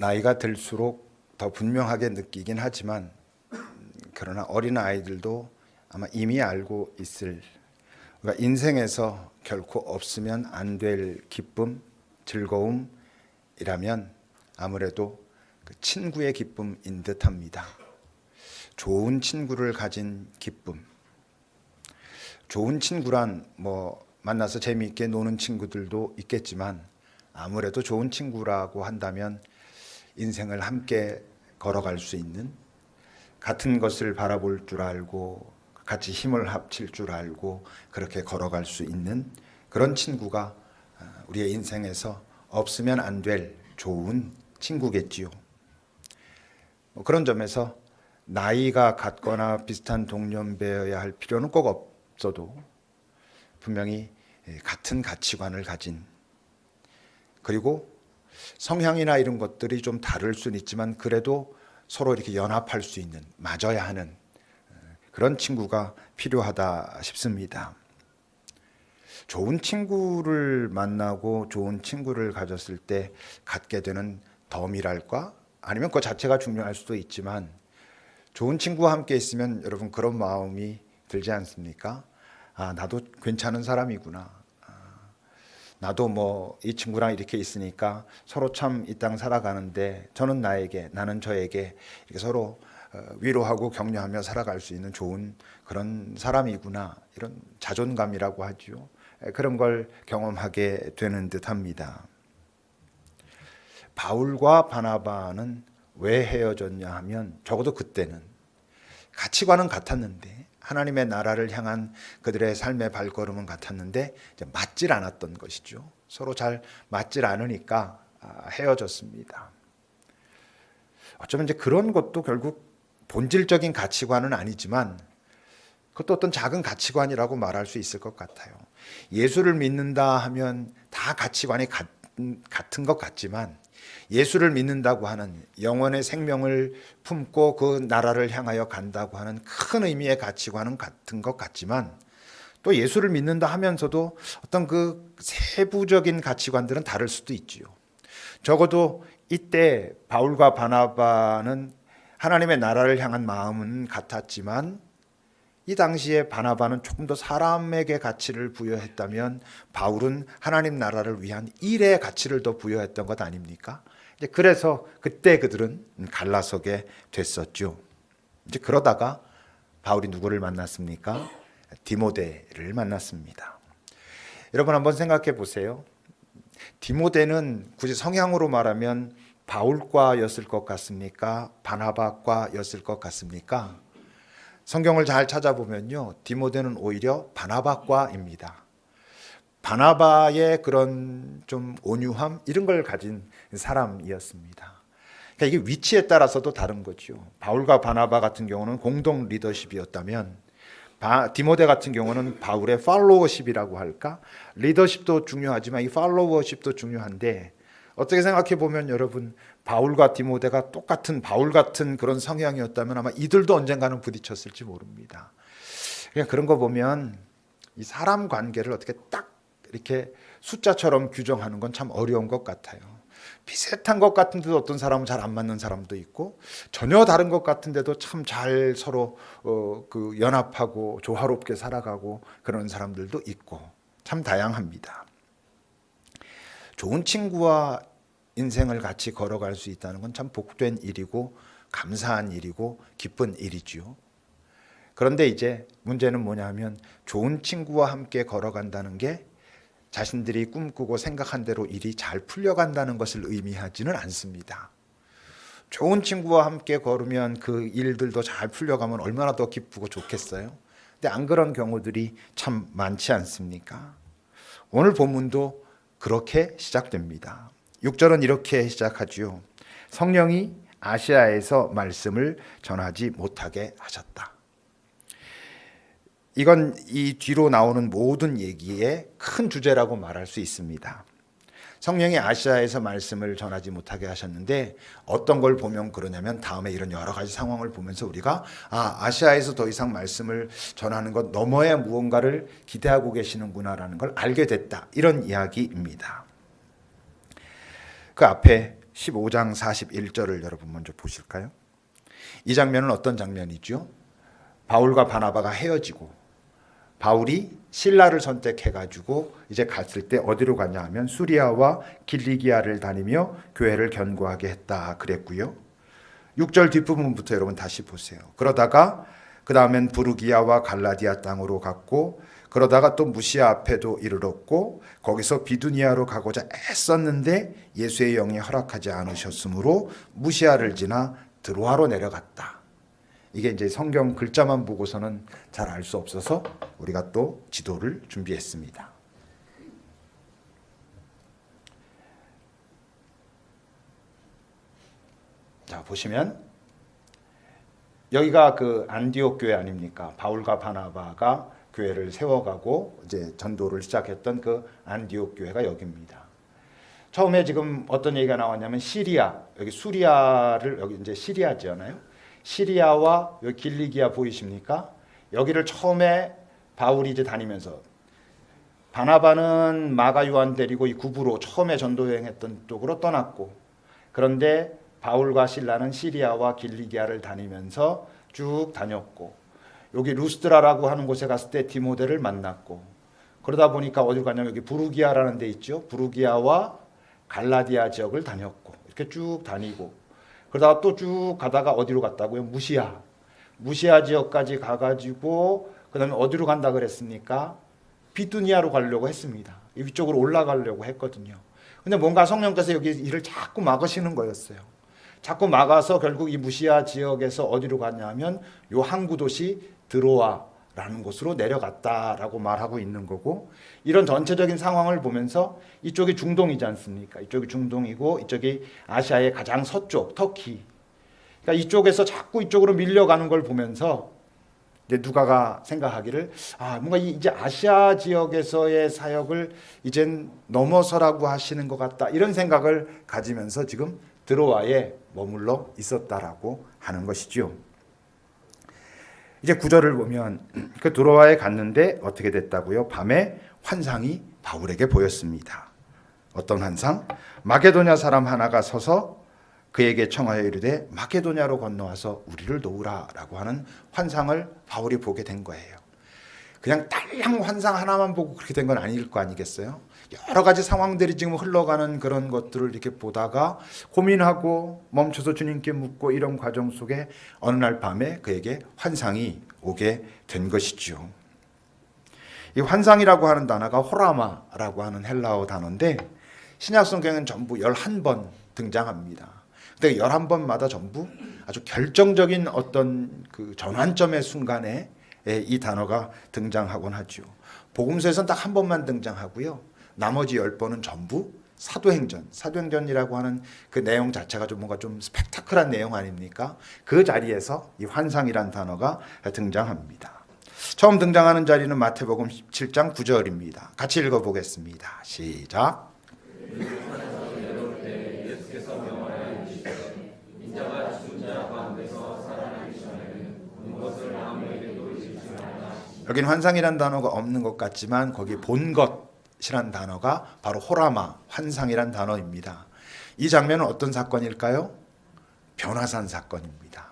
나이가 들수록 더 분명하게 느끼긴 하지만 그러나 어린아이들도 아마 이미 알고 있을 우리가 인생에서 결코 없으면 안 될 기쁨, 즐거움이라면 아무래도 그 친구의 기쁨인 듯합니다. 좋은 친구를 가진 기쁨. 좋은 친구란 만나서 재미있게 노는 친구들도 있겠지만 아무래도 좋은 친구라고 한다면 인생을 함께 걸어갈 수 있는, 같은 것을 바라볼 줄 알고 같이 힘을 합칠 줄 알고 그렇게 걸어갈 수 있는 그런 친구가 우리의 인생에서 없으면 안 될 좋은 친구겠지요. 그런 점에서 나이가 같거나 비슷한 동년배여야 할 필요는 꼭 없어도 분명히 같은 가치관을 가진, 그리고 성향이나 이런 것들이 좀 다를 수는 있지만 그래도 서로 이렇게 연합할 수 있는, 맞아야 하는 그런 친구가 필요하다 싶습니다. 좋은 친구를 만나고 좋은 친구를 가졌을 때 갖게 되는 덤이랄까? 아니면 그 자체가 중요할 수도 있지만 좋은 친구와 함께 있으면 여러분 그런 마음이 들지 않습니까? 아, 나도 괜찮은 사람이구나. 나도 이 친구랑 이렇게 있으니까 서로 참 이 땅 살아가는데 저는 나에게, 나는 저에게 이렇게 서로 위로하고 격려하며 살아갈 수 있는 좋은 그런 사람이구나. 이런 자존감이라고 하죠. 그런 걸 경험하게 되는 듯합니다. 바울과 바나바는 왜 헤어졌냐 하면 적어도 그때는 가치관은 같았는데, 하나님의 나라를 향한 그들의 삶의 발걸음은 같았는데 이제 맞질 않았던 것이죠. 서로 잘 맞질 않으니까 헤어졌습니다. 어쩌면 이제 그런 것도 결국 본질적인 가치관은 아니지만 그것도 어떤 작은 가치관이라고 말할 수 있을 것 같아요. 예수를 믿는다 하면 다 가치관이 같은 것 같지만 예수를 믿는다고 하는, 영원의 생명을 품고 그 나라를 향하여 간다고 하는 큰 의미의 가치관은 같은 것 같지만 또 예수를 믿는다 하면서도 어떤 그 세부적인 가치관들은 다를 수도 있지요. 적어도 이때 바울과 바나바는 하나님의 나라를 향한 마음은 같았지만 이 당시에 바나바는 조금 더 사람에게 가치를 부여했다면 바울은 하나님 나라를 위한 일의 가치를 더 부여했던 것 아닙니까? 그래서 그때 그들은 갈라서게 됐었죠. 이제 그러다가 바울이 누구를 만났습니까? 디모데를 만났습니다. 여러분 한번 생각해 보세요. 디모데는 굳이 성향으로 말하면 바울과였을 것 같습니까? 바나바과였을 것 같습니까? 성경을 잘 찾아보면요, 디모데는 오히려 바나바과입니다. 바나바의 그런 좀 온유함 이런 걸 가진 사람이었습니다. 그러니까 이게 위치에 따라서도 다른 거죠. 바울과 바나바 같은 경우는 공동 리더십이었다면 디모데 같은 경우는 바울의 팔로워십이라고 할까? 리더십도 중요하지만 이 팔로워십도 중요한데 어떻게 생각해 보면 여러분 바울과 디모데가 똑같은 바울 같은 그런 성향이었다면 아마 이들도 언젠가는 부딪혔을지 모릅니다. 그냥 그런 거 보면 이 사람 관계를 어떻게 딱 이렇게 숫자처럼 규정하는 건 참 어려운 것 같아요. 비슷한 것 같은데도 어떤 사람은 잘 안 맞는 사람도 있고 전혀 다른 것 같은데도 참 잘 서로 연합하고 조화롭게 살아가고 그런 사람들도 있고 참 다양합니다. 좋은 친구와 인생을 같이 걸어갈 수 있다는 건 참 복된 일이고 감사한 일이고 기쁜 일이지요. 그런데 이제 문제는 뭐냐면 좋은 친구와 함께 걸어간다는 게 자신들이 꿈꾸고 생각한 대로 일이 잘 풀려간다는 것을 의미하지는 않습니다. 좋은 친구와 함께 걸으면 그 일들도 잘 풀려가면 얼마나 더 기쁘고 좋겠어요. 근데 안 그런 경우들이 참 많지 않습니까? 오늘 본문도 그렇게 시작됩니다. 6절은 이렇게 시작하지요. 성령이 아시아에서 말씀을 전하지 못하게 하셨다. 이건 이 뒤로 나오는 모든 얘기의 큰 주제라고 말할 수 있습니다. 성령이 아시아에서 말씀을 전하지 못하게 하셨는데 어떤 걸 보면 그러냐면 다음에 이런 여러 가지 상황을 보면서 우리가 아시아에서 더 이상 말씀을 전하는 것 너머에 무언가를 기대하고 계시는구나라는 걸 알게 됐다. 이런 이야기입니다. 그 앞에 15장 41절을 여러분 먼저 보실까요? 이 장면은 어떤 장면이죠? 바울과 바나바가 헤어지고 바울이 실라를 선택해가지고 이제 갔을 때 어디로 가냐 하면 수리아와 길리기아를 다니며 교회를 견고하게 했다 그랬고요. 6절 뒷부분부터 여러분 다시 보세요. 그러다가 그 다음엔 부르기아와 갈라디아 땅으로 갔고 그러다가 또 무시아 앞에도 이르렀고 거기서 비두니아로 가고자 애썼는데 예수의 영이 허락하지 않으셨으므로 무시아를 지나 드로아로 내려갔다. 이게 이제 성경 글자만 보고서는 잘 알 수 없어서 우리가 또 지도를 준비했습니다. 자, 보시면 여기가 그 안디옥 교회 아닙니까? 바울과 바나바가 교회를 세워가고 이제 전도를 시작했던 그 안디옥 교회가 여기입니다. 처음에 지금 어떤 얘기가 나왔냐면 시리아, 여기 수리아를 여기 이제 시리아잖아요. 시리아와 여기 길리기아 보이십니까? 여기를 처음에 바울이 이제 다니면서 바나바는 마가 요한 데리고 이 구부로 처음에 전도 여행했던 쪽으로 떠났고 그런데 바울과 실라는 시리아와 길리기아를 다니면서 쭉 다녔고 여기 루스드라라고 하는 곳에 갔을 때 디모데를 만났고 그러다 보니까 어디로 가냐면 여기 부르기아라는 데 있죠. 부르기아와 갈라디아 지역을 다녔고 이렇게 쭉 다니고 그러다가 또 쭉 가다가 어디로 갔다고요? 무시아 지역까지 가가지고 그 다음에 어디로 간다 그랬습니까? 비두니아로 가려고 했습니다. 위쪽으로 올라가려고 했거든요. 근데 뭔가 성령께서 여기 일을 자꾸 막으시는 거였어요. 자꾸 막아서 결국 이 무시아 지역에서 어디로 갔냐면 요 항구 도시 드로아라는 곳으로 내려갔다라고 말하고 있는 거고 이런 전체적인 상황을 보면서 이쪽이 중동이지 않습니까? 이쪽이 중동이고 이쪽이 아시아의 가장 서쪽 터키. 그러니까 이쪽에서 자꾸 이쪽으로 밀려가는 걸 보면서 이제 누가가 생각하기를 뭔가 이제 아시아 지역에서의 사역을 이젠 넘어서라고 하시는 것 같다 이런 생각을 가지면서 지금 드로아에 머물러 있었다라고 하는 것이죠. 이제 9절을 보면 그 드로아에 갔는데 어떻게 됐다고요? 밤에 환상이 바울에게 보였습니다. 어떤 환상? 마게도냐 사람 하나가 서서 그에게 청하여 이르되 마게도냐로 건너와서 우리를 도우라라고 하는 환상을 바울이 보게 된 거예요. 그냥 딸랑 환상 하나만 보고 그렇게 된 건 아닐 거 아니겠어요? 여러 가지 상황들이 지금 흘러가는 그런 것들을 이렇게 보다가 고민하고 멈춰서 주님께 묻고 이런 과정 속에 어느 날 밤에 그에게 환상이 오게 된 것이죠. 이 환상이라고 하는 단어가 호라마라고 하는 헬라어 단어인데 신약 성경에는 전부 11번 등장합니다. 근데 11번마다 전부 아주 결정적인 어떤 그 전환점의 순간에 이 단어가 등장하곤 하죠. 복음서에서는 딱 한 번만 등장하고요. 나머지 10번은 전부 사도행전이라고 하는 그 내용 자체가 좀 뭔가 좀 스펙타클한 내용 아닙니까? 그 자리에서 이 환상이란 단어가 등장합니다. 처음 등장하는 자리는 마태복음 17장 9절입니다. 같이 읽어보겠습니다. 시작. 여기는 환상이란 단어가 없는 것 같지만 거기 본 것이란 단어가 바로 호라마, 환상이란 단어입니다. 이 장면은 어떤 사건일까요? 변화산 사건입니다.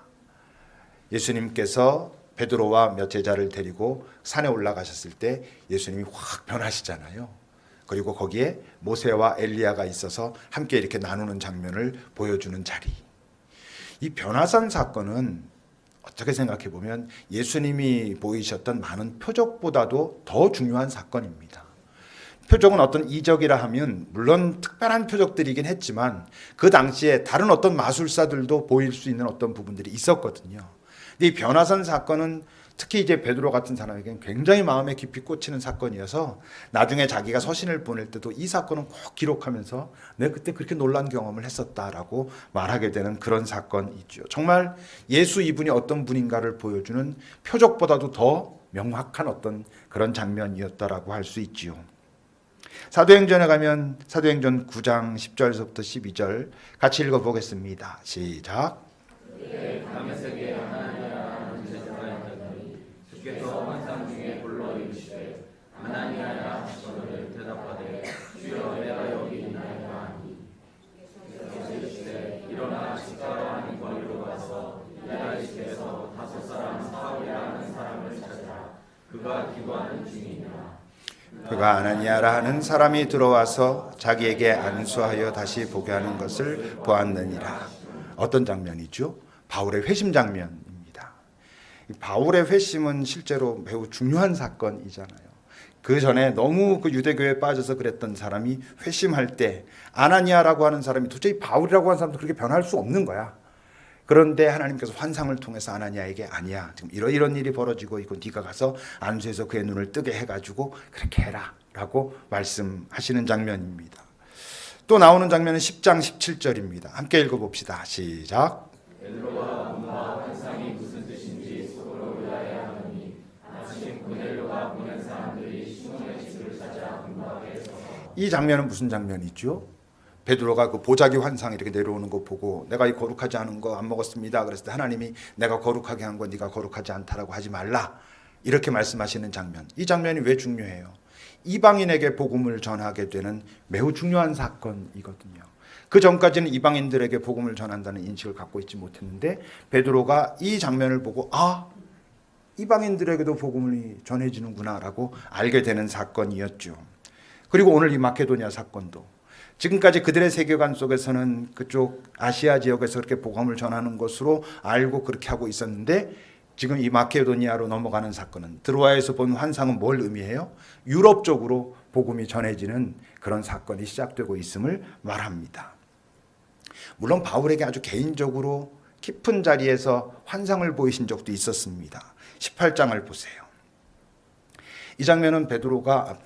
예수님께서 베드로와 몇 제자를 데리고 산에 올라가셨을 때 예수님이 확 변하시잖아요. 그리고 거기에 모세와 엘리야가 있어서 함께 이렇게 나누는 장면을 보여주는 자리. 이 변화산 사건은 어떻게 생각해 보면 예수님이 보이셨던 많은 표적보다도 더 중요한 사건입니다. 표적은 어떤 이적이라 하면 물론 특별한 표적들이긴 했지만 그 당시에 다른 어떤 마술사들도 보일 수 있는 어떤 부분들이 있었거든요. 근데 이 변화산 사건은 특히 이제 베드로 같은 사람에게는 굉장히 마음에 깊이 꽂히는 사건이어서 나중에 자기가 서신을 보낼 때도 이 사건은 꼭 기록하면서 내가 그때 그렇게 놀란 경험을 했었다라고 말하게 되는 그런 사건이죠. 정말 예수 이분이 어떤 분인가를 보여주는 표적보다도 더 명확한 어떤 그런 장면이었다라고 할 수 있지요. 사도행전에 가면 사도행전 9장 10절에서부터 12절 같이 읽어보겠습니다. 시작. 그가 아나니아라 하는 사람이 들어와서 자기에게 안수하여 다시 보게 하는 것을 보았느니라. 어떤 장면이죠? 바울의 회심 장면입니다. 이 바울의 회심은 실제로 매우 중요한 사건이잖아요. 그 전에 너무 그 유대교에 빠져서 그랬던 사람이 회심할 때 아나니아라고 하는 사람이 도저히 바울이라고 하는 사람도 그렇게 변할 수 없는 거야. 그런데 하나님께서 환상을 통해서 아나니아에게 아니야, 지금 이런 일이 벌어지고 있고 네가 가서 안수해서 그의 눈을 뜨게 해가지고 그렇게 해라 라고 말씀하시는 장면입니다. 또 나오는 장면은 10장 17절입니다. 함께 읽어봅시다. 시작. 베드로가 문과 환상이 무슨 뜻인지 속으로 의아해야 하더니 마침 고넬료가 보낸 사람들이 시몬의 집을 찾아 공부하게 해서. 이 장면은 무슨 장면이죠? 베드로가 그 보자기 환상 이렇게 내려오는 거 보고 내가 이 거룩하지 않은 거 안 먹었습니다. 그랬을 때 하나님이 내가 거룩하게 한 거 네가 거룩하지 않다라고 하지 말라 이렇게 말씀하시는 장면. 이 장면이 왜 중요해요? 이방인에게 복음을 전하게 되는 매우 중요한 사건이거든요. 그 전까지는 이방인들에게 복음을 전한다는 인식을 갖고 있지 못했는데 베드로가 이 장면을 보고 이방인들에게도 복음이 전해지는구나 라고 알게 되는 사건이었죠. 그리고 오늘 이 마케도니아 사건도 지금까지 그들의 세계관 속에서는 그쪽 아시아 지역에서 그렇게 복음을 전하는 것으로 알고 그렇게 하고 있었는데 지금 이 마케도니아로 넘어가는 사건은 드로아에서 본 환상은 뭘 의미해요? 유럽 쪽으로 복음이 전해지는 그런 사건이 시작되고 있음을 말합니다. 물론 바울에게 아주 개인적으로 깊은 자리에서 환상을 보이신 적도 있었습니다. 18장을 보세요. 이 장면은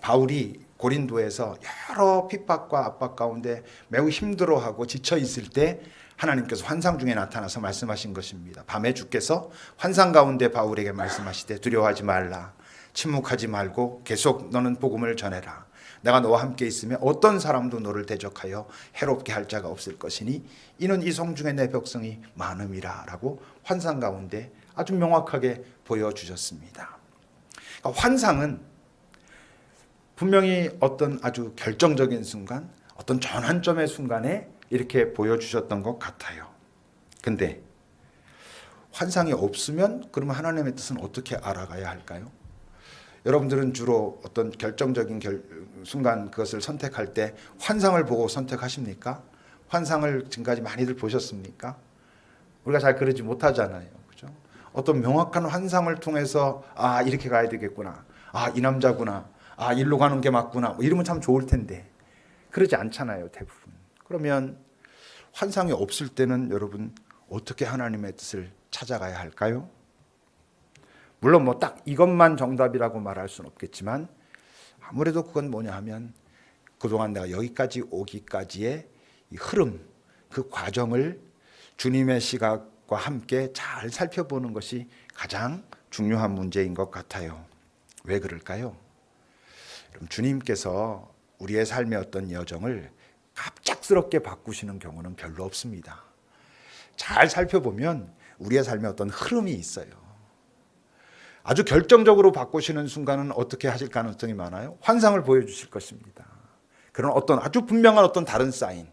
바울이 고린도에서 여러 핍박과 압박 가운데 매우 힘들어하고 지쳐 있을 때 하나님께서 환상 중에 나타나서 말씀하신 것입니다. 밤에 주께서 환상 가운데 바울에게 말씀하시되 두려워하지 말라. 침묵하지 말고 계속 너는 복음을 전해라. 내가 너와 함께 있으면 어떤 사람도 너를 대적하여 해롭게 할 자가 없을 것이니 이는 이 성중에 내 백성이 많음이라 라고 환상 가운데 아주 명확하게 보여주셨습니다. 그러니까 환상은 분명히 어떤 아주 결정적인 순간, 어떤 전환점의 순간에 이렇게 보여주셨던 것 같아요. 근데 환상이 없으면 그러면 하나님의 뜻은 어떻게 알아가야 할까요? 여러분들은 주로 어떤 결정적인 순간 그것을 선택할 때 환상을 보고 선택하십니까? 환상을 지금까지 많이들 보셨습니까? 우리가 잘 그러지 못하잖아요. 그죠? 어떤 명확한 환상을 통해서 이렇게 가야 되겠구나. 이 남자구나. 일로 가는 게 맞구나. 이러면 참 좋을 텐데 그러지 않잖아요, 대부분. 그러면 환상이 없을 때는 여러분 어떻게 하나님의 뜻을 찾아가야 할까요? 물론 딱 이것만 정답이라고 말할 수는 없겠지만 아무래도 그건 뭐냐 하면 그동안 내가 여기까지 오기까지의 이 흐름, 그 과정을 주님의 시각과 함께 잘 살펴보는 것이 가장 중요한 문제인 것 같아요. 왜 그럴까요? 주님께서 우리의 삶의 어떤 여정을 갑작스럽게 바꾸시는 경우는 별로 없습니다. 잘 살펴보면 우리의 삶에 어떤 흐름이 있어요. 아주 결정적으로 바꾸시는 순간은 어떻게 하실 가능성이 많아요? 환상을 보여주실 것입니다. 그런 어떤 아주 분명한 어떤 다른 사인,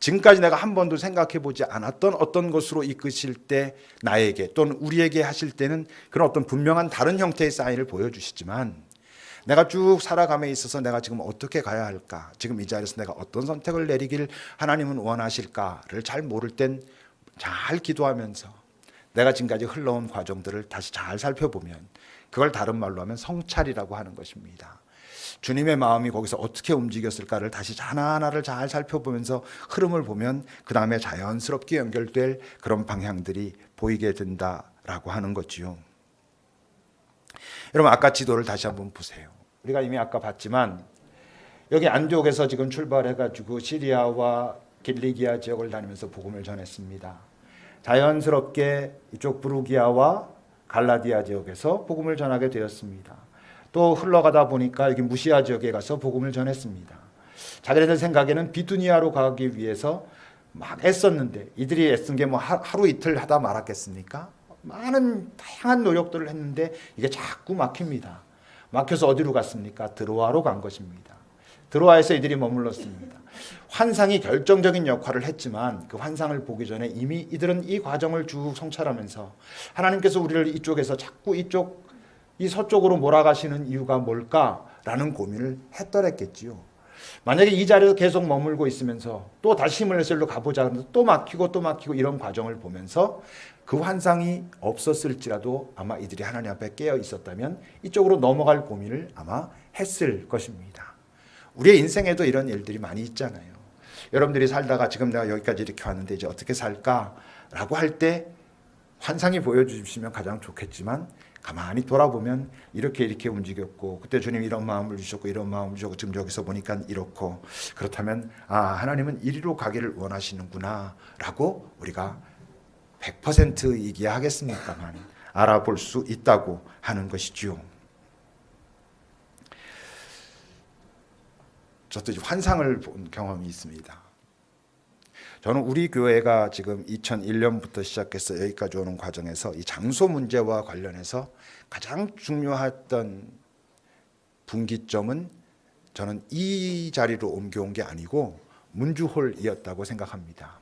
지금까지 내가 한 번도 생각해보지 않았던 어떤 것으로 이끄실 때 나에게 또는 우리에게 하실 때는 그런 어떤 분명한 다른 형태의 사인을 보여주시지만 내가 쭉 살아감에 있어서 내가 지금 어떻게 가야 할까? 지금 이 자리에서 내가 어떤 선택을 내리길 하나님은 원하실까를 잘 모를 땐 잘 기도하면서 내가 지금까지 흘러온 과정들을 다시 잘 살펴보면 그걸 다른 말로 하면 성찰이라고 하는 것입니다. 주님의 마음이 거기서 어떻게 움직였을까를 다시 하나하나를 잘 살펴보면서 흐름을 보면 그 다음에 자연스럽게 연결될 그런 방향들이 보이게 된다라고 하는 거지요. 여러분 아까 지도를 다시 한번 보세요. 우리가 이미 아까 봤지만 여기 안디옥에서 지금 출발해가지고 시리아와 길리기아 지역을 다니면서 복음을 전했습니다. 자연스럽게 이쪽 부르기아와 갈라디아 지역에서 복음을 전하게 되었습니다. 또 흘러가다 보니까 여기 무시아 지역에 가서 복음을 전했습니다. 자기네들 생각에는 비두니아로 가기 위해서 막 애썼는데 이들이 애쓴 게 뭐 하루 이틀 하다 말았겠습니까? 많은 다양한 노력들을 했는데 이게 자꾸 막힙니다. 막혀서 어디로 갔습니까? 드로아로 간 것입니다. 드로아에서 이들이 머물렀습니다. 환상이 결정적인 역할을 했지만 그 환상을 보기 전에 이미 이들은 이 과정을 쭉 성찰하면서 하나님께서 우리를 이쪽에서 자꾸 이쪽 이 서쪽으로 몰아가시는 이유가 뭘까라는 고민을 했더랬겠지요. 만약에 이 자리에서 계속 머물고 있으면서 또 다시 히말라야로 가보자 하면서 또 막히고 이런 과정을 보면서 그 환상이 없었을지라도 아마 이들이 하나님 앞에 깨어 있었다면 이쪽으로 넘어갈 고민을 아마 했을 것입니다. 우리의 인생에도 이런 일들이 많이 있잖아요. 여러분들이 살다가 지금 내가 여기까지 이렇게 왔는데 이제 어떻게 살까라고 할 때 환상이 보여주시면 가장 좋겠지만 가만히 돌아보면 이렇게 움직였고 그때 주님 이런 마음을 주셨고 이런 마음을 주셨고 지금 여기서 보니까 이렇고 그렇다면 하나님은 이리로 가기를 원하시는구나 라고 우리가 100% 이기하겠습니까만 알아볼 수 있다고 하는 것이지요. 저도 환상을 본 경험이 있습니다. 저는 우리 교회가 지금 2001년부터 시작해서 여기까지 오는 과정에서 이 장소 문제와 관련해서 가장 중요했던 분기점은 저는 이 자리로 옮겨온 게 아니고 문주홀이었다고 생각합니다.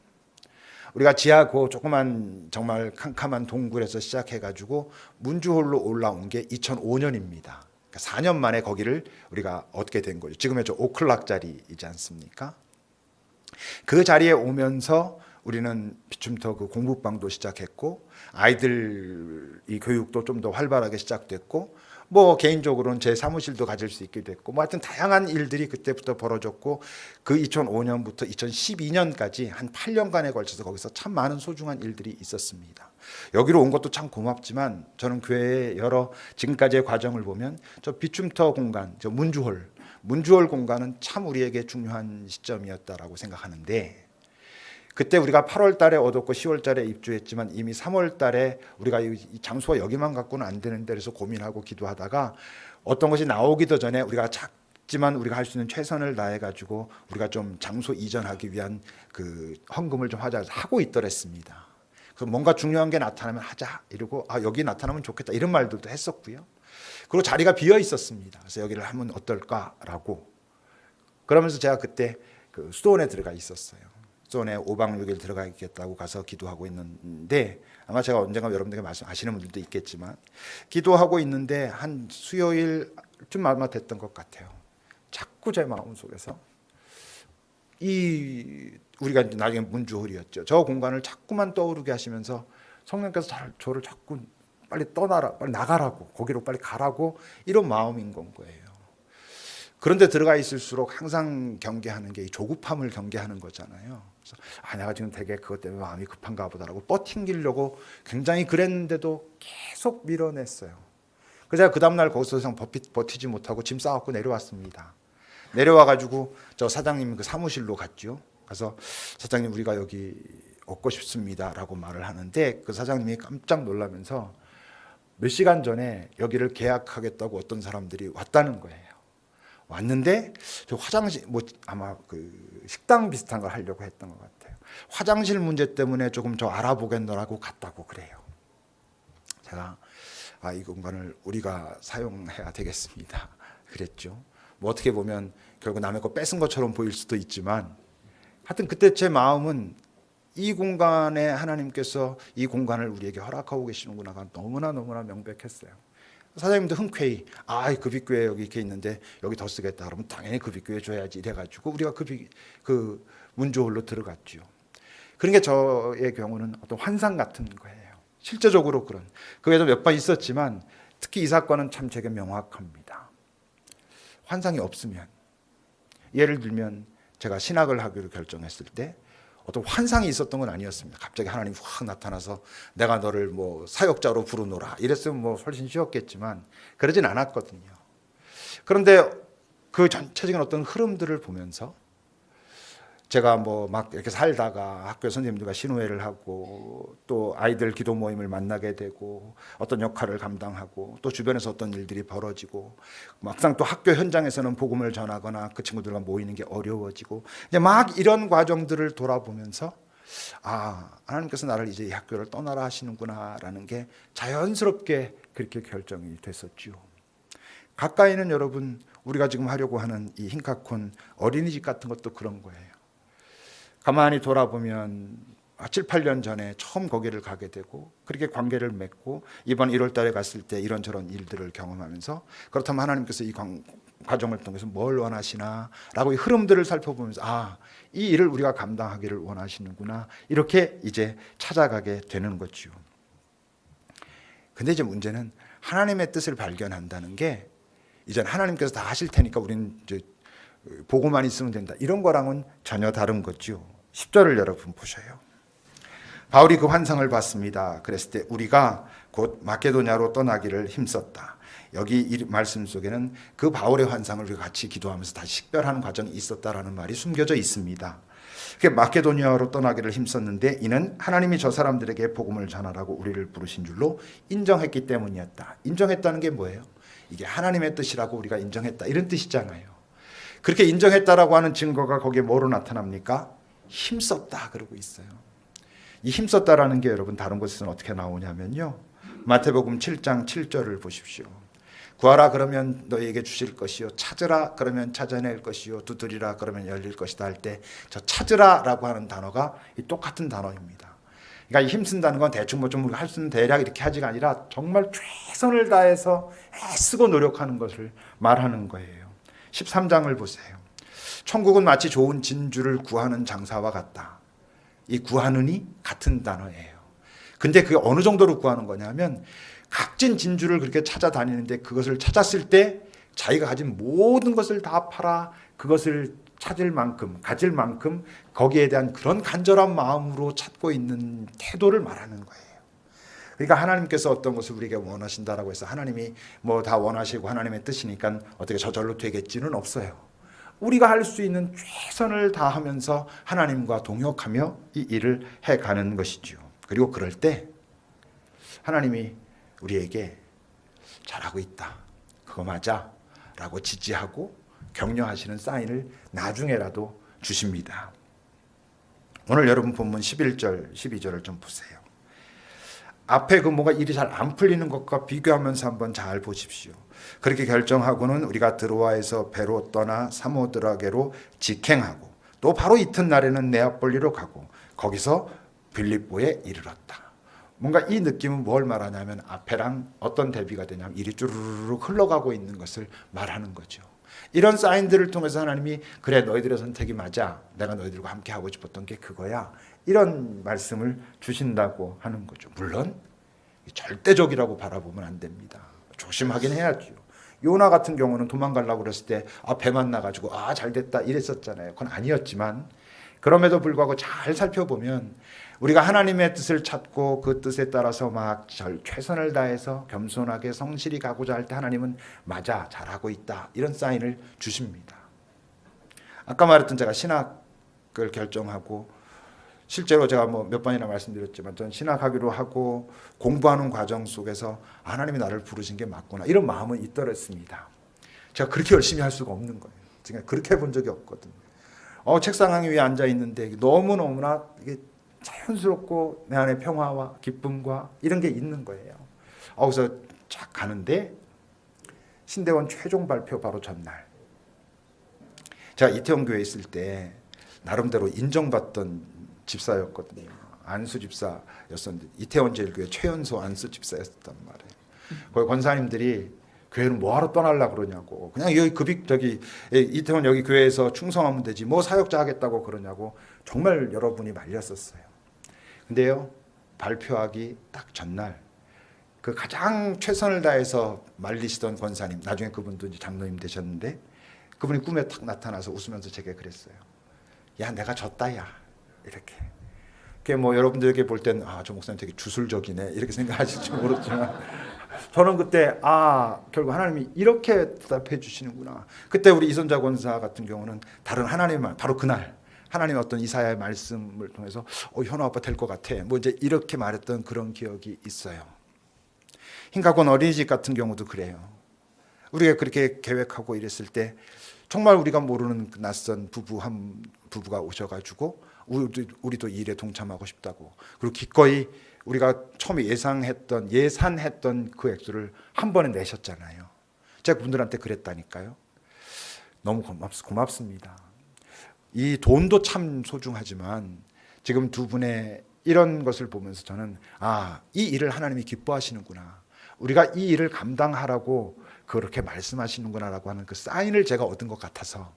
우리가 지하 그 조그만 정말 캄캄한 동굴에서 시작해가지고 문주홀로 올라온 게 2005년입니다. 그러니까 4년 만에 거기를 우리가 얻게 된 거죠. 지금의 저 오클락 자리이지 않습니까? 그 자리에 오면서 우리는 비춤터 그 공부방도 시작했고 아이들 이 교육도 좀 더 활발하게 시작됐고 뭐 개인적으로는 제 사무실도 가질 수 있게 됐고 뭐 하여튼 다양한 일들이 그때부터 벌어졌고 그 2005년부터 2012년까지 한 8년간에 걸쳐서 거기서 참 많은 소중한 일들이 있었습니다. 여기로 온 것도 참 고맙지만 저는 교회의 여러 지금까지의 과정을 보면 저 비춤터 공간, 저 문주홀 공간은 참 우리에게 중요한 시점이었다라고 생각하는데 그때 우리가 8월 달에 얻었고 10월 달에 입주했지만 이미 3월 달에 우리가 이 장소가 여기만 갖고는 안 되는데 그래서 고민하고 기도하다가 어떤 것이 나오기도 전에 우리가 작지만 우리가 할 수 있는 최선을 다해 가지고 우리가 좀 장소 이전하기 위한 그 헌금을 좀 하자 하고 있더랬습니다. 그래서 뭔가 중요한 게 나타나면 하자 이러고 여기 나타나면 좋겠다 이런 말들도 했었고요. 그리고 자리가 비어 있었습니다. 그래서 여기를 하면 어떨까라고. 그러면서 제가 그때 그 수도원에 들어가 있었어요. 수도원에 5박 6일 들어가 있겠다고 가서 기도하고 있는데 아마 제가 언젠가 여러분들에게 말씀하시는 분들도 있겠지만 기도하고 있는데 한 수요일쯤 아마 됐던 것 같아요. 자꾸 제 마음속에서 우리가 나중에 문주홀이었죠. 저 공간을 자꾸만 떠오르게 하시면서 성령께서 저를 자꾸 빨리 떠나라, 빨리 나가라고, 거기로 빨리 가라고 이런 마음인 건 거예요. 그런데 들어가 있을수록 항상 경계하는 게 이 조급함을 경계하는 거잖아요. 그래서 내가 지금 되게 그것 때문에 마음이 급한가 보다라고 버팅기려고 굉장히 그랬는데도 계속 밀어냈어요. 그래서 제가 그 다음날 거기서 이상 버티지 못하고 짐 싸갖고 내려왔습니다. 내려와가지고 저 사장님 그 사무실로 갔죠. 그래서 사장님 우리가 여기 얻고 싶습니다라고 말을 하는데 그 사장님이 깜짝 놀라면서 몇 시간 전에 여기를 계약하겠다고 어떤 사람들이 왔다는 거예요. 왔는데 저 화장실 뭐 아마 그 식당 비슷한 걸 하려고 했던 것 같아요. 화장실 문제 때문에 조금 저 알아보겠노라고 갔다고 그래요. 제가 이 공간을 우리가 사용해야 되겠습니다. 그랬죠. 뭐 어떻게 보면 결국 남의 거 뺏은 것처럼 보일 수도 있지만 하여튼 그때 제 마음은 이 공간에 하나님께서 이 공간을 우리에게 허락하고 계시는구나가 너무나 명백했어요. 사장님도 흔쾌히 급입교회 여기 이렇게 있는데 여기 더 쓰겠다 그러면 당연히 급입교회 줘야지 이래가지고 우리가 그 문주홀로 들어갔죠. 그런 게 저의 경우는 어떤 환상 같은 거예요. 실제적으로 그 외에도 몇 번 있었지만 특히 이 사건은 참 제게 명확합니다. 환상이 없으면 예를 들면 제가 신학을 하기로 결정했을 때 어떤 환상이 있었던 건 아니었습니다. 갑자기 하나님이 확 나타나서 내가 너를 뭐 사역자로 부르노라 이랬으면 뭐 훨씬 쉬웠겠지만 그러진 않았거든요. 그런데 그 전체적인 어떤 흐름들을 보면서 제가 뭐 막 이렇게 살다가 학교 선생님들과 신우회를 하고 또 아이들 기도 모임을 만나게 되고 어떤 역할을 감당하고 또 주변에서 어떤 일들이 벌어지고 막상 또 학교 현장에서는 복음을 전하거나 그 친구들과 모이는 게 어려워지고 이제 막 이런 과정들을 돌아보면서 하나님께서 나를 이제 이 학교를 떠나라 하시는구나라는 게 자연스럽게 그렇게 결정이 됐었죠. 가까이는 여러분 우리가 지금 하려고 하는 이 흰카콘 어린이집 같은 것도 그런 거예요. 가만히 돌아보면 7, 8년 전에 처음 거기를 가게 되고 그렇게 관계를 맺고 이번 1월 달에 갔을 때 이런저런 일들을 경험하면서 그렇다면 하나님께서 이 과정을 통해서 뭘 원하시나 라고 이 흐름들을 살펴보면서 이 일을 우리가 감당하기를 원하시는구나 이렇게 이제 찾아가게 되는 거죠. 근데 이제 문제는 하나님의 뜻을 발견한다는 게 이제 하나님께서 다 하실 테니까 우리는 이제 보고만 있으면 된다 이런 거랑은 전혀 다른 거죠. 10절을 여러분 보셔요. 바울이 그 환상을 봤습니다. 그랬을 때 우리가 곧 마케도냐로 떠나기를 힘썼다. 여기 이 말씀 속에는 그 바울의 환상을 우리가 같이 기도하면서 다시 식별하는 과정이 있었다라는 말이 숨겨져 있습니다. 마케도니아로 떠나기를 힘썼는데 이는 하나님이 저 사람들에게 복음을 전하라고 우리를 부르신 줄로 인정했기 때문이었다. 인정했다는 게 뭐예요? 이게 하나님의 뜻이라고 우리가 인정했다 이런 뜻이잖아요. 그렇게 인정했다라고 하는 증거가 거기에 뭐로 나타납니까? 힘썼다 그러고 있어요. 이 힘썼다라는 게 여러분 다른 곳에서는 어떻게 나오냐면요. 마태복음 7장 7절을 보십시오. 구하라 그러면 너희에게 주실 것이요 찾으라 그러면 찾아낼 것이요 두드리라 그러면 열릴 것이다 할 때 저 찾으라라고 하는 단어가 이 똑같은 단어입니다. 그러니까 힘쓴다는 건 대충 뭐 좀 할 수 있는 대략 이렇게 하지가 아니라 정말 최선을 다해서 애쓰고 노력하는 것을 말하는 거예요. 13장을 보세요. 천국은 마치 좋은 진주를 구하는 장사와 같다. 이 구하는이 같은 단어예요. 근데 그게 어느 정도로 구하는 거냐면 값진 진주를 그렇게 찾아다니는데 그것을 찾았을 때 자기가 가진 모든 것을 다 팔아 그것을 찾을 만큼 가질 만큼 거기에 대한 그런 간절한 마음으로 찾고 있는 태도를 말하는 거예요. 그러니까 하나님께서 어떤 것을 우리에게 원하신다라고 해서 하나님이 뭐 다 원하시고 하나님의 뜻이니까 어떻게 저절로 되겠지는 없어요. 우리가 할 수 있는 최선을 다하면서 하나님과 동역하며 이 일을 해가는 것이죠. 그리고 그럴 때 하나님이 우리에게 잘하고 있다. 그거 맞아. 라고 지지하고 격려하시는 사인을 나중에라도 주십니다. 오늘 여러분 본문 11절, 12절을 좀 보세요. 앞에 그 뭐가 일이 잘 안 풀리는 것과 비교하면서 한번 잘 보십시오. 그렇게 결정하고는 우리가 드로아에서 배로 떠나 사모드라게로 직행하고 또 바로 이튿날에는 네아폴리로 가고 거기서 빌립보에 이르렀다. 뭔가 이 느낌은 뭘 말하냐면 앞에랑 어떤 대비가 되냐면 일이 쭈르륵 흘러가고 있는 것을 말하는 거죠. 이런 사인들을 통해서 하나님이 그래 너희들의 선택이 맞아. 내가 너희들과 함께 하고 싶었던 게 그거야. 이런 말씀을 주신다고 하는 거죠. 물론 절대적이라고 바라보면 안 됩니다. 조심하긴 해야죠. 요나 같은 경우는 도망가려고 그랬을 때 배 만나가지고 잘됐다 이랬었잖아요. 그건 아니었지만 그럼에도 불구하고 잘 살펴보면 우리가 하나님의 뜻을 찾고 그 뜻에 따라서 막 최선을 다해서 겸손하게 성실히 가고자 할 때 하나님은 맞아 잘하고 있다 이런 사인을 주십니다. 아까 말했던 제가 신학을 결정하고 실제로 제가 뭐 몇 번이나 말씀드렸지만 전 신학하기로 하고 공부하는 과정 속에서 하나님이 나를 부르신 게 맞구나 이런 마음은 있더랬습니다. 제가 그렇게 열심히 할 수가 없는 거예요. 제가 그렇게 해본 적이 없거든요. 책상 위에 앉아 있는데 너무너무나 이게 자연스럽고 내 안에 평화와 기쁨과 이런 게 있는 거예요. 그래서 쫙 가는데 신대원 최종 발표 바로 전날 제가 이태원 교회에 있을 때 나름대로 인정받던 집사였거든요. 안수 집사였었는데 이태원 제일교회 최연소 안수 집사였단 말이에요. 거기 권사님들이 교회는 뭐하러 떠나려고 그러냐고 그냥 여기 이태원 여기 교회에서 충성하면 되지 뭐 사역자 하겠다고 그러냐고 정말 여러분이 말렸었어요. 근데요 발표하기 딱 전날 그 가장 최선을 다해서 말리시던 권사님 나중에 그분도 이제 장로님 되셨는데 그분이 꿈에 탁 나타나서 웃으면서 제게 그랬어요. 야 내가 졌다 야 이렇게. 그게 뭐 여러분들에게 볼 때는 저 목사님 되게 주술적이네 이렇게 생각하실지 모르지만 저는 그때 결국 하나님이 이렇게 대답해 주시는구나. 그때 우리 이선자 권사 같은 경우는 다른 하나님의 말 바로 그날 하나님의 어떤 이사야의 말씀을 통해서 현아 아빠 될 것 같아 뭐 이제 이렇게 말했던 그런 기억이 있어요. 흰가곤 어린이집 같은 경우도 그래요. 우리가 그렇게 계획하고 이랬을 때 정말 우리가 모르는 낯선 부부가 오셔가지고 우리도 이 일에 동참하고 싶다고 그리고 기꺼이 우리가 처음에 예산했던 그 액수를 한 번에 내셨잖아요. 제가 그분들한테 그랬다니까요. 너무 고맙습니다. 이 돈도 참 소중하지만 지금 두 분의 이런 것을 보면서 저는 이 일을 하나님이 기뻐하시는구나. 우리가 이 일을 감당하라고 그렇게 말씀하시는구나라고 하는 그 사인을 제가 얻은 것 같아서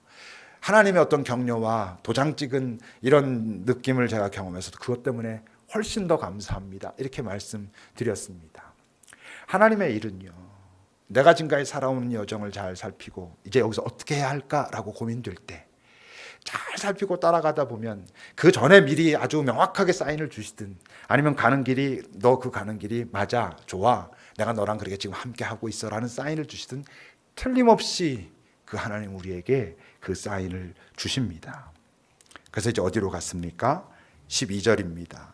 하나님의 어떤 격려와 도장 찍은 이런 느낌을 제가 경험해서 그것 때문에 훨씬 더 감사합니다. 이렇게 말씀드렸습니다. 하나님의 일은요, 내가 지금까지 살아오는 여정을 잘 살피고 이제 여기서 어떻게 해야 할까라고 고민될 때 잘 살피고 따라가다 보면 그 전에 미리 아주 명확하게 사인을 주시든 아니면 가는 길이 너 그 가는 길이 맞아, 좋아, 내가 너랑 그렇게 지금 함께 하고 있어 라는 사인을 주시든 틀림없이 그 하나님 우리에게 그 사인을 주십니다. 그래서 이제 어디로 갔습니까? 12절입니다.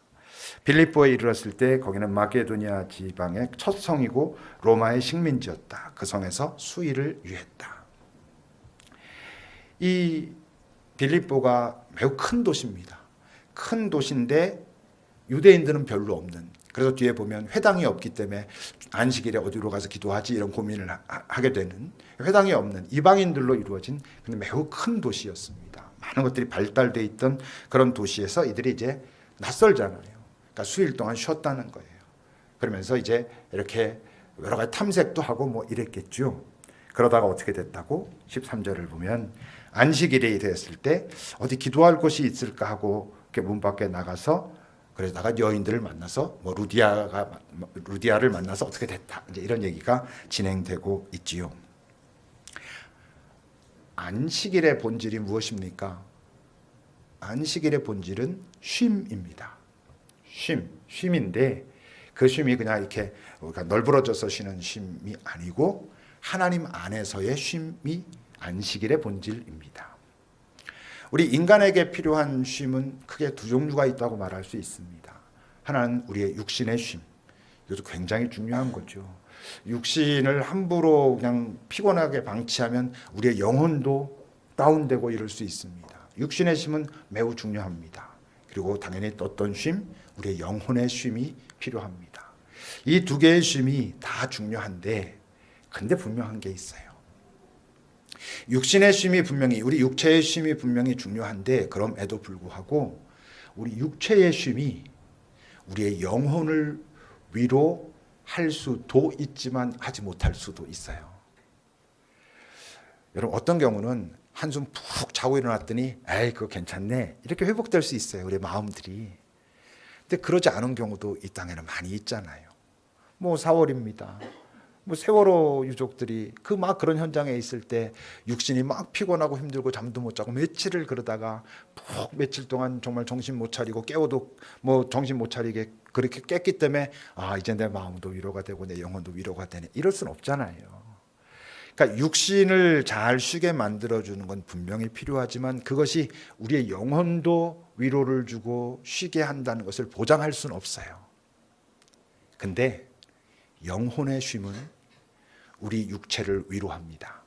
빌립보에 이르렀을 때 거기는 마게도니아 지방의 첫 성이고 로마의 식민지였다. 그 성에서 수일을 유했다. 이 빌립보가 매우 큰 도시입니다. 큰 도시인데 유대인들은 별로 없는, 그래서 뒤에 보면 회당이 없기 때문에 안식일에 어디로 가서 기도하지 이런 고민을 하게 되는, 회당이 없는 이방인들로 이루어진 근데 매우 큰 도시였습니다. 많은 것들이 발달돼 있던 그런 도시에서 이들이 이제 낯설잖아요. 그러니까 수일 동안 쉬었다는 거예요. 그러면서 이제 이렇게 여러 가지 탐색도 하고 뭐 이랬겠죠. 그러다가 어떻게 됐다고? 13절을 보면 안식일이 됐을 때 어디 기도할 곳이 있을까 하고 이렇게 문 밖에 나가서 그러다가 여인들을 만나서 뭐 루디아를 만나서 어떻게 됐다. 이제 이런 얘기가 진행되고 있지요. 안식일의 본질이 무엇입니까? 안식일의 본질은 쉼입니다. 쉼인데 그 쉼이 그냥 이렇게 널브러져서 쉬는 쉼이 아니고 하나님 안에서의 쉼이 안식일의 본질입니다. 우리 인간에게 필요한 쉼은 크게 두 종류가 있다고 말할 수 있습니다. 하나는 우리의 육신의 쉼. 이것도 굉장히 중요한 거죠. 육신을 함부로 그냥 피곤하게 방치하면 우리의 영혼도 다운되고 이럴 수 있습니다. 육신의 쉼은 매우 중요합니다. 그리고 당연히 어떤 쉼? 우리의 영혼의 쉼이 필요합니다. 이 두 개의 쉼이 다 중요한데 근데 분명한 게 있어요. 육신의 쉼이 분명히, 우리 육체의 쉼이 분명히 중요한데 그럼에도 불구하고 우리 육체의 쉼이 우리의 영혼을 위로할 수도 있지만 하지 못할 수도 있어요. 여러분 어떤 경우는 한숨 푹 자고 일어났더니 에이 그거 괜찮네 이렇게 회복될 수 있어요. 우리 마음들이. 근데 그러지 않은 경우도 이 땅에는 많이 있잖아요. 뭐 4월입니다. 뭐 세월호 유족들이 그 막 그런 현장에 있을 때 육신이 막 피곤하고 힘들고 잠도 못 자고 며칠을 그러다가 푹 며칠 동안 정말 정신 못 차리고 깨워도 뭐 정신 못 차리게 그렇게 깼기 때문에 이제 내 마음도 위로가 되고 내 영혼도 위로가 되네 이럴 수는 없잖아요. 그러니까 육신을 잘 쉬게 만들어주는 건 분명히 필요하지만 그것이 우리의 영혼도 위로를 주고 쉬게 한다는 것을 보장할 수는 없어요. 근데 영혼의 쉼은 우리 육체를 위로합니다.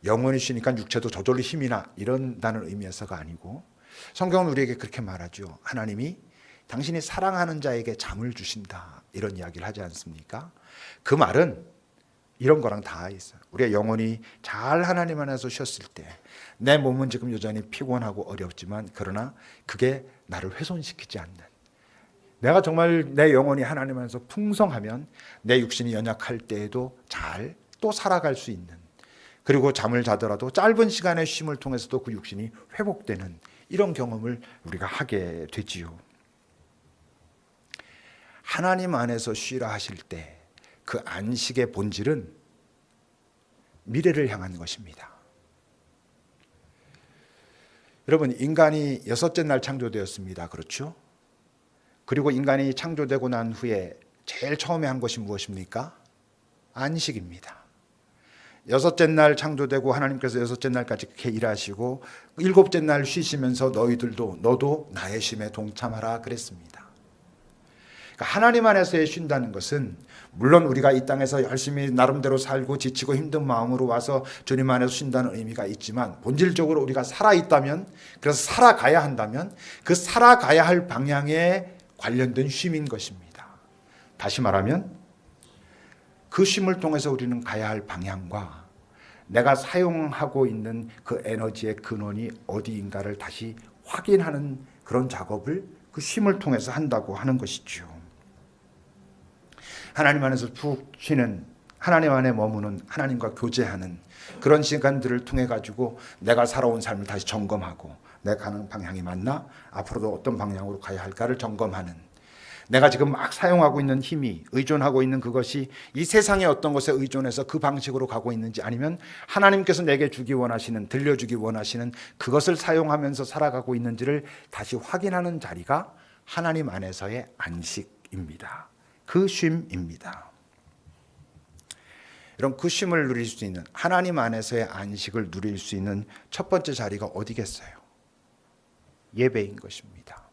영혼이 쉬니까 육체도 저절로 힘이 나 이런다는 의미에서가 아니고 성경은 우리에게 그렇게 말하죠. 하나님이 당신이 사랑하는 자에게 잠을 주신다 이런 이야기를 하지 않습니까? 그 말은 이런 거랑 다 있어요. 우리의 영혼이 잘 하나님 안에서 쉬었을 때 내 몸은 지금 여전히 피곤하고 어렵지만 그러나 그게 나를 훼손시키지 않는, 내가 정말 내 영혼이 하나님 안에서 풍성하면 내 육신이 연약할 때에도 잘 또 살아갈 수 있는, 그리고 잠을 자더라도 짧은 시간의 쉼을 통해서도 그 육신이 회복되는 이런 경험을 우리가 하게 되지요. 하나님 안에서 쉬라 하실 때 그 안식의 본질은 미래를 향한 것입니다. 여러분 인간이 여섯째 날 창조되었습니다. 그렇죠? 그리고 인간이 창조되고 난 후에 제일 처음에 한 것이 무엇입니까? 안식입니다. 여섯째 날 창조되고 하나님께서 여섯째 날까지 그렇게 일하시고 일곱째 날 쉬시면서 너도 나의 쉼에 동참하라 그랬습니다. 그러니까 하나님 안에서의 쉰다는 것은 물론 우리가 이 땅에서 열심히 나름대로 살고 지치고 힘든 마음으로 와서 주님 안에서 쉰다는 의미가 있지만 본질적으로 우리가 살아있다면, 그래서 살아가야 한다면 그 살아가야 할 방향에 관련된 쉼인 것입니다. 다시 말하면 그 쉼을 통해서 우리는 가야 할 방향과 내가 사용하고 있는 그 에너지의 근원이 어디인가를 다시 확인하는 그런 작업을 그 쉼을 통해서 한다고 하는 것이죠. 하나님 안에서 푹 쉬는, 하나님 안에 머무는, 하나님과 교제하는 그런 시간들을 통해 가지고 내가 살아온 삶을 다시 점검하고 내가 가는 방향이 맞나? 앞으로도 어떤 방향으로 가야 할까를 점검하는, 내가 지금 막 사용하고 있는 힘이, 의존하고 있는 그것이 이 세상의 어떤 것에 의존해서 그 방식으로 가고 있는지, 아니면 하나님께서 내게 주기 원하시는, 들려주기 원하시는 그것을 사용하면서 살아가고 있는지를 다시 확인하는 자리가 하나님 안에서의 안식입니다. 그 쉼입니다. 이런 그 쉼을 누릴 수 있는, 하나님 안에서의 안식을 누릴 수 있는 첫 번째 자리가 어디겠어요? 예배인 것입니다.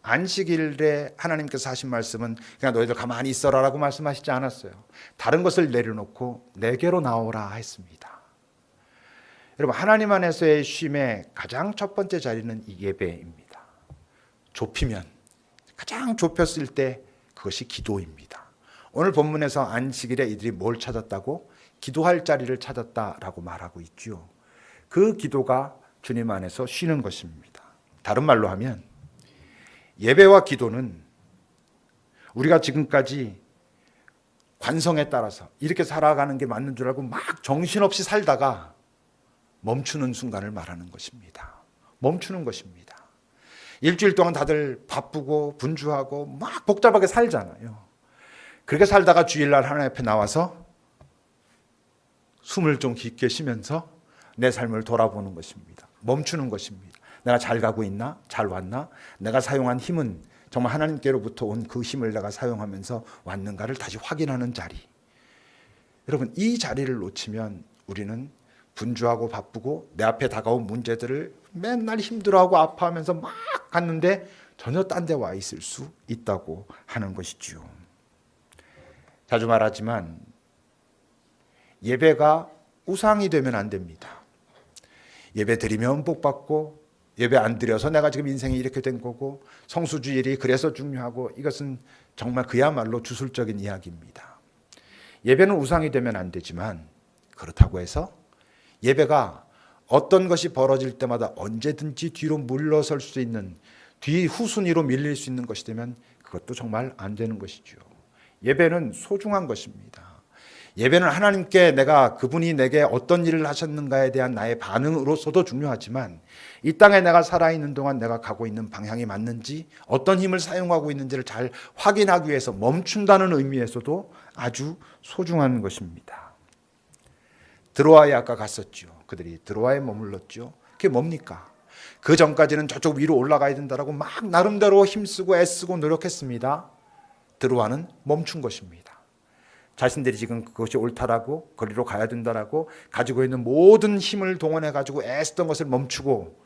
안식일에 하나님께서 하신 말씀은 그냥 너희들 가만히 있어라 라고 말씀하시지 않았어요. 다른 것을 내려놓고 내게로 나오라 했습니다. 여러분, 하나님 안에서의 쉼의 가장 첫 번째 자리는 이 예배입니다. 좁히면, 가장 좁혔을 때 그것이 기도입니다. 오늘 본문에서 안식일에 이들이 뭘 찾았다고? 기도할 자리를 찾았다라고 말하고 있죠. 그 기도가 주님 안에서 쉬는 것입니다. 다른 말로 하면 예배와 기도는 우리가 지금까지 관성에 따라서 이렇게 살아가는 게 맞는 줄 알고 막 정신없이 살다가 멈추는 순간을 말하는 것입니다. 멈추는 것입니다. 일주일 동안 다들 바쁘고 분주하고 막 복잡하게 살잖아요. 그렇게 살다가 주일날 하나님 앞에 나와서 숨을 좀 깊게 쉬면서 내 삶을 돌아보는 것입니다. 멈추는 것입니다. 내가 잘 가고 있나? 잘 왔나? 내가 사용한 힘은 정말 하나님께로부터 온 그 힘을 내가 사용하면서 왔는가를 다시 확인하는 자리. 여러분, 이 자리를 놓치면 우리는 분주하고 바쁘고 내 앞에 다가온 문제들을 맨날 힘들어하고 아파하면서 막 갔는데 전혀 딴 데 와 있을 수 있다고 하는 것이지요. 자주 말하지만 예배가 우상이 되면 안 됩니다. 예배 드리면 복 받고, 예배 안 드려서 내가 지금 인생이 이렇게 된 거고, 성수주일이 그래서 중요하고, 이것은 정말 그야말로 주술적인 이야기입니다. 예배는 우상이 되면 안 되지만, 그렇다고 해서 예배가 어떤 것이 벌어질 때마다 언제든지 뒤로 물러설 수 있는, 뒤 후순위로 밀릴 수 있는 것이 되면 그것도 정말 안 되는 것이죠. 예배는 소중한 것입니다. 예배는 하나님께 내가 그분이 내게 어떤 일을 하셨는가에 대한 나의 반응으로서도 중요하지만, 이 땅에 내가 살아있는 동안 내가 가고 있는 방향이 맞는지, 어떤 힘을 사용하고 있는지를 잘 확인하기 위해서 멈춘다는 의미에서도 아주 소중한 것입니다. 드로아에 아까 갔었죠. 그들이 드로아에 머물렀죠. 그게 뭡니까? 그 전까지는 저쪽 위로 올라가야 된다라고 막 나름대로 힘쓰고 애쓰고 노력했습니다. 드로아는 멈춘 것입니다. 자신들이 지금 그것이 옳다라고, 거리로 가야 된다라고 가지고 있는 모든 힘을 동원해 가지고 애쓰던 것을 멈추고,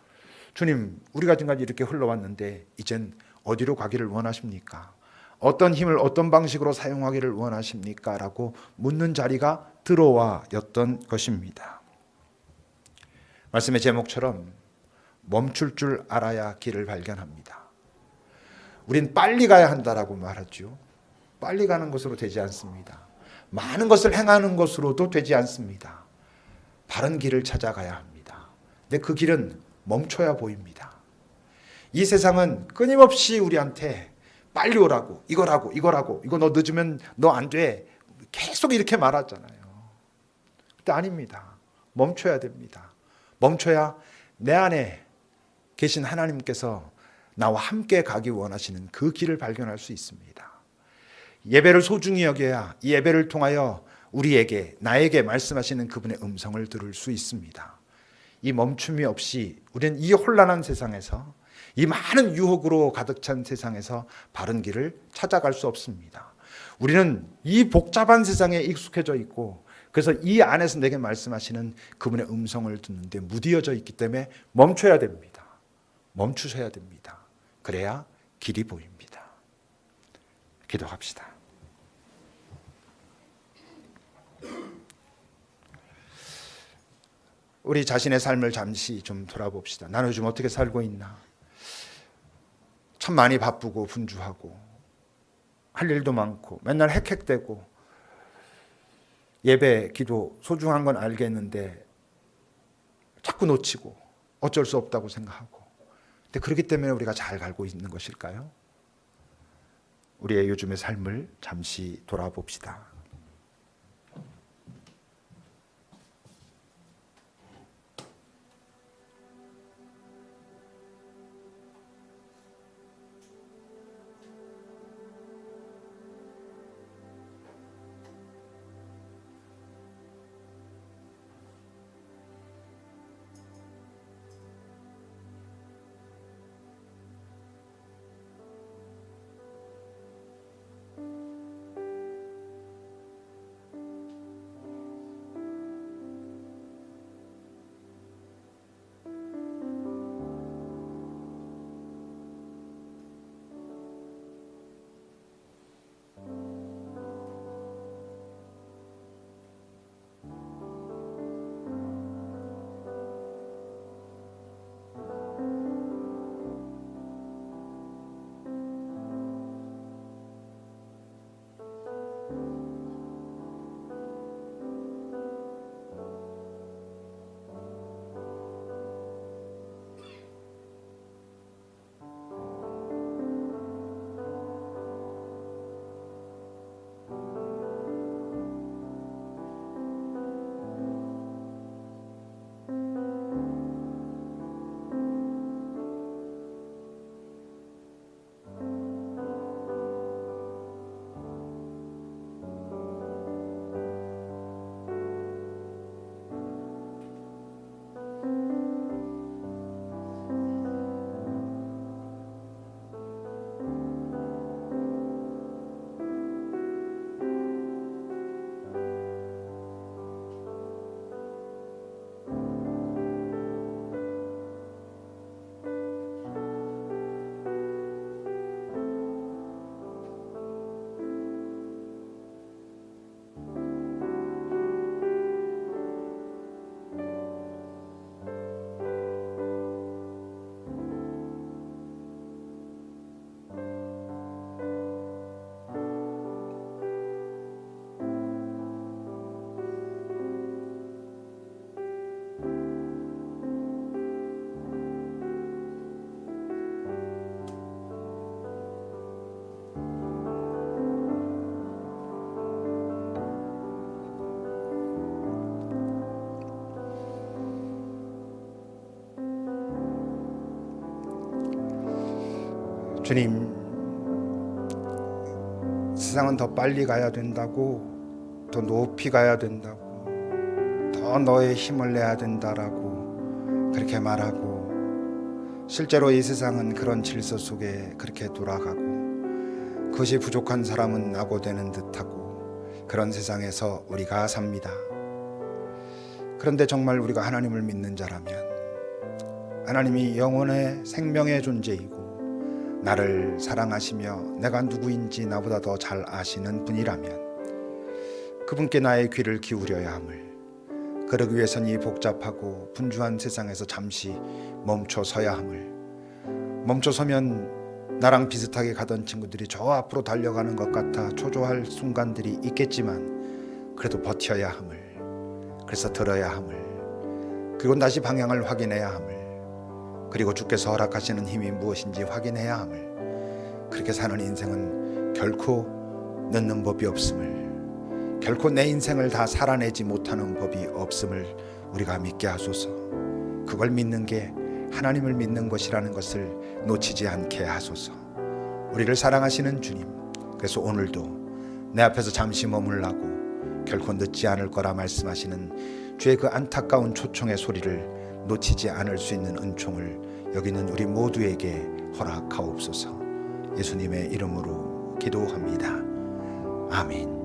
주님, 우리가 지금까지 이렇게 흘러왔는데 이젠 어디로 가기를 원하십니까? 어떤 힘을 어떤 방식으로 사용하기를 원하십니까? 라고 묻는 자리가 드로아였던 것입니다. 말씀의 제목처럼 멈출 줄 알아야 길을 발견합니다. 우린 빨리 가야 한다라고 말하죠. 빨리 가는 것으로 되지 않습니다. 많은 것을 행하는 것으로도 되지 않습니다. 바른 길을 찾아가야 합니다. 근데 그 길은 멈춰야 보입니다. 이 세상은 끊임없이 우리한테 빨리 오라고, 이거라고, 이거 너 늦으면 너 안 돼, 계속 이렇게 말하잖아요. 근데 아닙니다. 멈춰야 됩니다. 멈춰야 내 안에 계신 하나님께서 나와 함께 가기 원하시는 그 길을 발견할 수 있습니다. 예배를 소중히 여겨야 이 예배를 통하여 우리에게, 나에게 말씀하시는 그분의 음성을 들을 수 있습니다. 이 멈춤이 없이 우리는 이 혼란한 세상에서, 이 많은 유혹으로 가득 찬 세상에서 바른 길을 찾아갈 수 없습니다. 우리는 이 복잡한 세상에 익숙해져 있고, 그래서 이 안에서 내게 말씀하시는 그분의 음성을 듣는데 무디어져 있기 때문에 멈춰야 됩니다. 멈추셔야 됩니다. 그래야 길이 보입니다. 기도합시다. 우리 자신의 삶을 잠시 좀 돌아봅시다. 나는 요즘 어떻게 살고 있나? 참 많이 바쁘고 분주하고 할 일도 많고 맨날 헥헥대고, 예배, 기도 소중한 건 알겠는데 자꾸 놓치고 어쩔 수 없다고 생각하고, 근데 그렇기 때문에 우리가 잘 살고 있는 것일까요? 우리의 요즘의 삶을 잠시 돌아봅시다. 주님, 세상은 더 빨리 가야 된다고, 더 높이 가야 된다고, 더 너의 힘을 내야 된다라고 그렇게 말하고, 실제로 이 세상은 그런 질서 속에 그렇게 돌아가고, 그것이 부족한 사람은 낙오되는 듯하고, 그런 세상에서 우리가 삽니다. 그런데 정말 우리가 하나님을 믿는 자라면, 하나님이 영혼의 생명의 존재이고 나를 사랑하시며 내가 누구인지 나보다 더 잘 아시는 분이라면 그분께 나의 귀를 기울여야 함을, 그러기 위해선 이 복잡하고 분주한 세상에서 잠시 멈춰 서야 함을, 멈춰 서면 나랑 비슷하게 가던 친구들이 저 앞으로 달려가는 것 같아 초조할 순간들이 있겠지만 그래도 버텨야 함을, 그래서 들어야 함을, 그리고 다시 방향을 확인해야 함을, 그리고 주께서 허락하시는 힘이 무엇인지 확인해야 함을, 그렇게 사는 인생은 결코 늦는 법이 없음을, 결코 내 인생을 다 살아내지 못하는 법이 없음을 우리가 믿게 하소서. 그걸 믿는 게 하나님을 믿는 것이라는 것을 놓치지 않게 하소서. 우리를 사랑하시는 주님, 그래서 오늘도 내 앞에서 잠시 머물라고 결코 늦지 않을 거라 말씀하시는 주의 그 안타까운 초청의 소리를 놓치지 않을 수 있는 은총을 여기는 우리 모두에게 허락하옵소서. 예수님의 이름으로 기도합니다. 아멘.